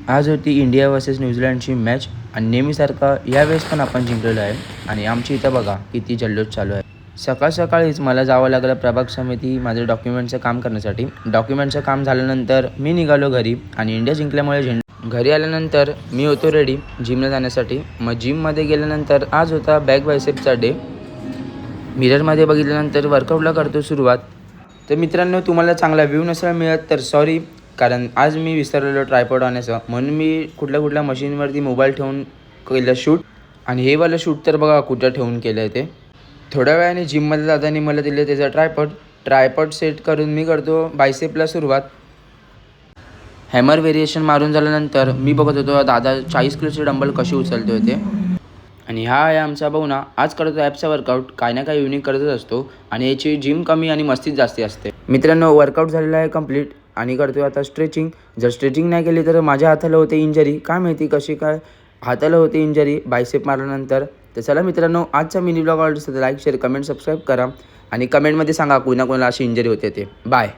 आज होती India versus न्यूझीलंडची match आणि नेहमीसारखा यावेळेस पण आपण जिंकलेलो आहे. आणि आमची इथं बघा किती जल्लोष चालू आहे. सकाळीच मला जावं लागलं प्रभाग समिती माझं डॉक्युमेंटचं काम करण्यासाठी. डॉक्युमेंटचं काम झाल्यानंतर मी निघालो घरी आणि इंडिया जिंकल्यामुळे घरी आल्यानंतर मी होतो रेडी जिमला जाण्यासाठी. मग जिममध्ये गेल्यानंतर आज होता बॅक बायसेपचा डे. मिररमध्ये बघितल्यानंतर वर्कआउटला करतो सुरुवात. तर मित्रांनो, तुम्हाला चांगला व्ह्यू नसेल मिळत तर सॉरी, कारण आज मी विसरलेलो ट्रायपॉड आणायचं, म्हणून मी कुठल्या मशीनवरती मोबाईल ठेवून केलं शूट. आणि हे वालं शूट तर बघा कुठं ठेवून केलं आहे ते. थोड्या वेळाने जिममध्ये जाताना मला दिलं त्याचा ट्रायपॉड सेट करून मी करतो बायसेपला सुरुवात. हॅमर व्हेरिएशन मारून झाल्यानंतर मी बघत होतो दादा 40 किलोचे डंबल कसे उचलते होते. आणि हा आहे आमचा भाऊ ना, आज करतो ॲपचा वर्कआउट. काही ना काही युनिक करतच असतो आणि याची जिम कमी आणि मस्तीच जास्ती असते. मित्रांनो, वर्कआउट झालेला आहे कंप्लीट आणि करतो आता स्ट्रेचिंग. जर स्ट्रेचिंग नाही केली तर माझ्या हाताला होते इंजरी. काय माहिती कशी काय हाताला होते इंजरी बायसेप मारल्यानंतर. तर चला मित्रांनो, आजचा मिनी ब्लॉग आवडला तर लाईक, शेअर, कमेंट, सबस्क्राईब करा आणि कमेंटमध्ये सांगा कोणाकोणाला अशी इंजरी होते ते. बाय.